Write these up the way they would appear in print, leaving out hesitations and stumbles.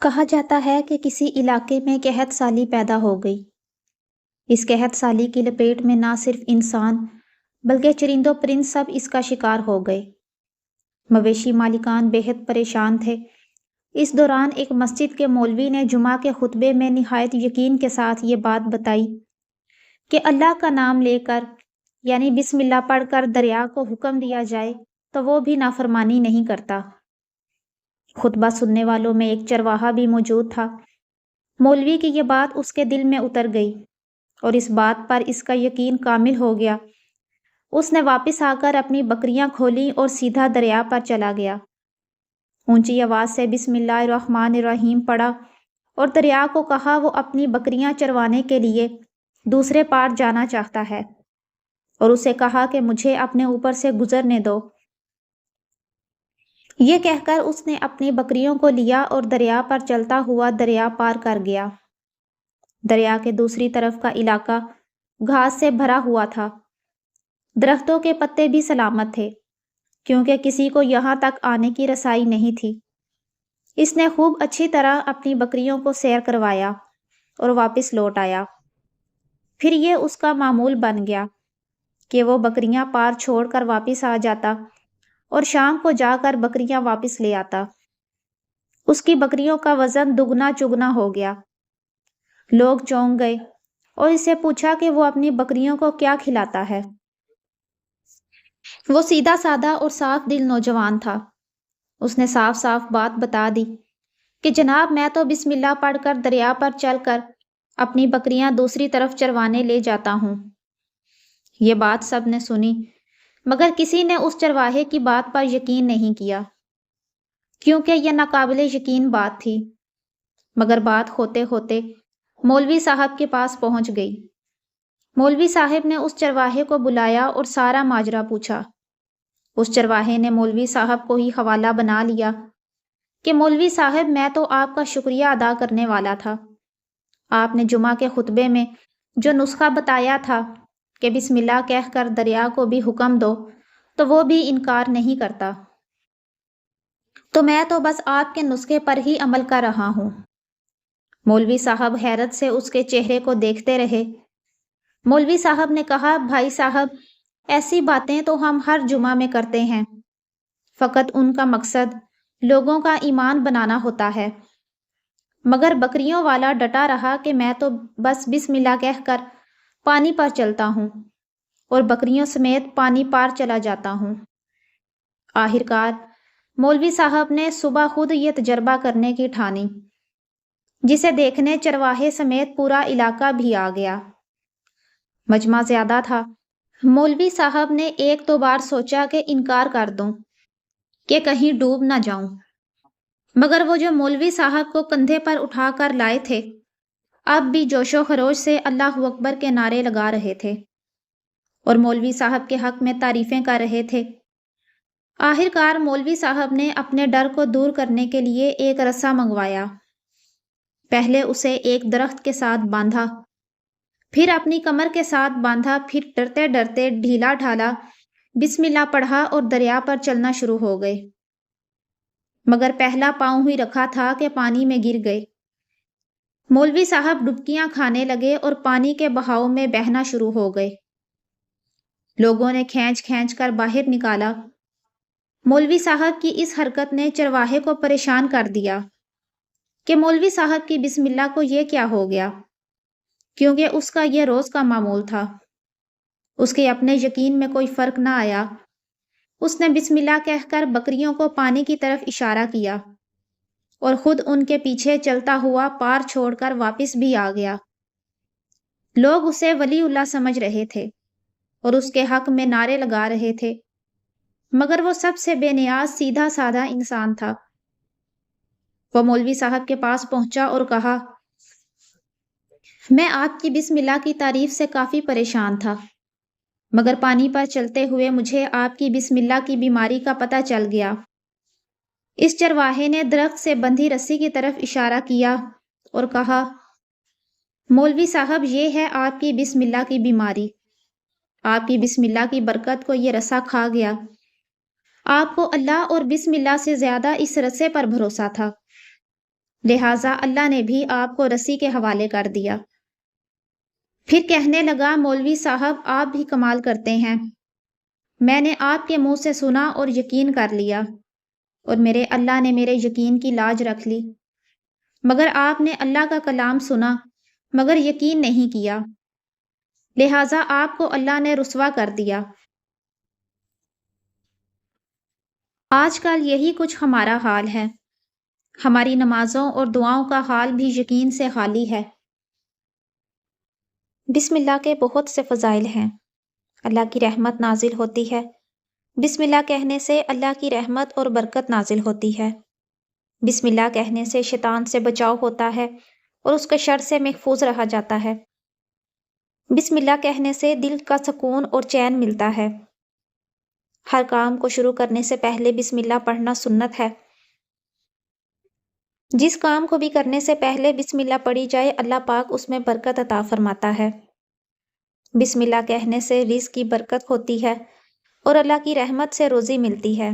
کہا جاتا ہے کہ کسی علاقے میں قحط سالی پیدا ہو گئی۔ اس قحط سالی کی لپیٹ میں نہ صرف انسان بلکہ چرند و پرند سب اس کا شکار ہو گئے۔ مویشی مالکان بے حد پریشان تھے۔ اس دوران ایک مسجد کے مولوی نے جمعہ کے خطبے میں نہایت یقین کے ساتھ یہ بات بتائی کہ اللہ کا نام لے کر یعنی بسم اللہ پڑھ کر دریا کو حکم دیا جائے تو وہ بھی نافرمانی نہیں کرتا۔ خطبہ سننے والوں میں ایک چرواہا بھی موجود تھا۔ مولوی کی یہ بات اس کے دل میں اتر گئی اور اس بات پر اس کا یقین کامل ہو گیا۔ اس نے واپس آ کر اپنی بکریاں کھولیں اور سیدھا دریا پر چلا گیا۔ اونچی آواز سے بسم اللہ الرحمن الرحیم پڑھا اور دریا کو کہا وہ اپنی بکریاں چروانے کے لیے دوسرے پار جانا چاہتا ہے، اور اسے کہا کہ مجھے اپنے اوپر سے گزرنے دو۔ یہ کہہ کر اس نے اپنی بکریوں کو لیا اور دریا پر چلتا ہوا دریا پار کر گیا۔ دریا کے دوسری طرف کا علاقہ گھاس سے بھرا ہوا تھا۔ درختوں کے پتے بھی سلامت تھے کیونکہ کسی کو یہاں تک آنے کی رسائی نہیں تھی۔ اس نے خوب اچھی طرح اپنی بکریوں کو سیر کروایا اور واپس لوٹ آیا۔ پھر یہ اس کا معمول بن گیا کہ وہ بکریاں پار چھوڑ کر واپس آ جاتا اور شام کو جا کر بکریاں واپس لے آتا۔ اس کی بکریوں کا وزن دگنا چگنا ہو گیا۔ لوگ چونک گئے اور اسے پوچھا کہ وہ اپنی بکریوں کو کیا کھلاتا ہے۔ وہ سیدھا سادہ اور صاف دل نوجوان تھا۔ اس نے صاف صاف بات بتا دی کہ جناب میں تو بسم اللہ پڑھ کر دریا پر چل کر اپنی بکریاں دوسری طرف چروانے لے جاتا ہوں۔ یہ بات سب نے سنی مگر کسی نے اس چرواہے کی بات پر یقین نہیں کیا کیونکہ یہ ناقابل یقین بات تھی۔ مگر بات ہوتے ہوتے مولوی صاحب کے پاس پہنچ گئی۔ مولوی صاحب نے اس چرواہے کو بلایا اور سارا ماجرا پوچھا۔ اس چرواہے نے مولوی صاحب کو ہی حوالہ بنا لیا کہ مولوی صاحب میں تو آپ کا شکریہ ادا کرنے والا تھا۔ آپ نے جمعہ کے خطبے میں جو نسخہ بتایا تھا کہ بسم اللہ کہہ کر دریا کو بھی حکم دو تو وہ بھی انکار نہیں کرتا، تو میں تو بس آپ کے نسخے پر ہی عمل کر رہا ہوں۔ مولوی صاحب حیرت سے اس کے چہرے کو دیکھتے رہے۔ مولوی صاحب نے کہا بھائی صاحب ایسی باتیں تو ہم ہر جمعہ میں کرتے ہیں، فقط ان کا مقصد لوگوں کا ایمان بنانا ہوتا ہے۔ مگر بکریوں والا ڈٹا رہا کہ میں تو بس بسم اللہ کہہ کر پانی پر چلتا ہوں اور بکریوں سمیت پانی پار چلا جاتا ہوں۔ آخرکار مولوی صاحب نے صبح خود یہ تجربہ کرنے کی ٹھانی، جسے دیکھنے چرواہے سمیت پورا علاقہ بھی آ گیا۔ مجمع زیادہ تھا۔ مولوی صاحب نے ایک دو بار سوچا کہ انکار کر دوں کہ کہیں ڈوب نہ جاؤں، مگر وہ جو مولوی صاحب کو کندھے پر اٹھا کر لائے تھے اب بھی جوش و خروش سے اللہ اکبر کے نعرے لگا رہے تھے اور مولوی صاحب کے حق میں تعریفیں کر رہے تھے۔ آخرکار مولوی صاحب نے اپنے ڈر کو دور کرنے کے لیے ایک رسا منگوایا۔ پہلے اسے ایک درخت کے ساتھ باندھا، پھر اپنی کمر کے ساتھ باندھا، پھر ڈرتے ڈرتے ڈھیلا ڈھالا بسم اللہ پڑھا اور دریا پر چلنا شروع ہو گئے۔ مگر پہلا پاؤں ہی رکھا تھا کہ پانی میں گر گئے۔ مولوی صاحب ڈبکیاں کھانے لگے اور پانی کے بہاؤ میں بہنا شروع ہو گئے۔ لوگوں نے کھینچ کھینچ کر باہر نکالا۔ مولوی صاحب کی اس حرکت نے چرواہے کو پریشان کر دیا کہ مولوی صاحب کی بسم اللہ کو یہ کیا ہو گیا، کیونکہ اس کا یہ روز کا معمول تھا۔ اس کے اپنے یقین میں کوئی فرق نہ آیا۔ اس نے بسم اللہ کہہ کر بکریوں کو پانی کی طرف اشارہ کیا اور خود ان کے پیچھے چلتا ہوا پار چھوڑ کر واپس بھی آ گیا۔ لوگ اسے ولی اللہ سمجھ رہے تھے اور اس کے حق میں نعرے لگا رہے تھے، مگر وہ سب سے بے نیاز سیدھا سادہ انسان تھا۔ وہ مولوی صاحب کے پاس پہنچا اور کہا میں آپ کی بسم اللہ کی تعریف سے کافی پریشان تھا، مگر پانی پر چلتے ہوئے مجھے آپ کی بسم اللہ کی بیماری کا پتہ چل گیا۔ اس چرواہے نے درخت سے بندھی رسی کی طرف اشارہ کیا اور کہا مولوی صاحب یہ ہے آپ کی بسم اللہ کی بیماری۔ آپ کی بسم اللہ کی برکت کو یہ رسا کھا گیا۔ آپ کو اللہ اور بسم اللہ سے زیادہ اس رسے پر بھروسہ تھا۔ لہٰذا اللہ نے بھی آپ کو رسی کے حوالے کر دیا۔ پھر کہنے لگا، مولوی صاحب آپ بھی کمال کرتے ہیں، میں نے آپ کے منہ سے سنا اور یقین کر لیا، اور میرے اللہ نے میرے یقین کی لاج رکھ لی، مگر آپ نے اللہ کا کلام سنا مگر یقین نہیں کیا، لہٰذا آپ کو اللہ نے رسوا کر دیا۔ آج کل یہی کچھ ہمارا حال ہے، ہماری نمازوں اور دعاؤں کا حال بھی یقین سے خالی ہے۔ بسم اللہ کے بہت سے فضائل ہیں۔ اللہ کی رحمت نازل ہوتی ہے۔ بسم اللہ کہنے سے اللہ کی رحمت اور برکت نازل ہوتی ہے۔ بسم اللہ کہنے سے شیطان سے بچاؤ ہوتا ہے اور اس کے شر سے محفوظ رہا جاتا ہے۔ بسم اللہ کہنے سے دل کا سکون اور چین ملتا ہے۔ ہر کام کو شروع کرنے سے پہلے بسم اللہ پڑھنا سنت ہے۔ جس کام کو بھی کرنے سے پہلے بسم اللہ پڑھی جائے، اللہ پاک اس میں برکت عطا فرماتا ہے۔ بسم اللہ کہنے سے رزق کی برکت ہوتی ہے اور اللہ کی رحمت سے روزی ملتی ہے۔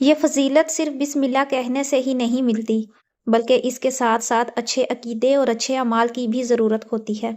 یہ فضیلت صرف بسم اللہ کہنے سے ہی نہیں ملتی، بلکہ اس کے ساتھ ساتھ اچھے عقیدے اور اچھے اعمال کی بھی ضرورت ہوتی ہے۔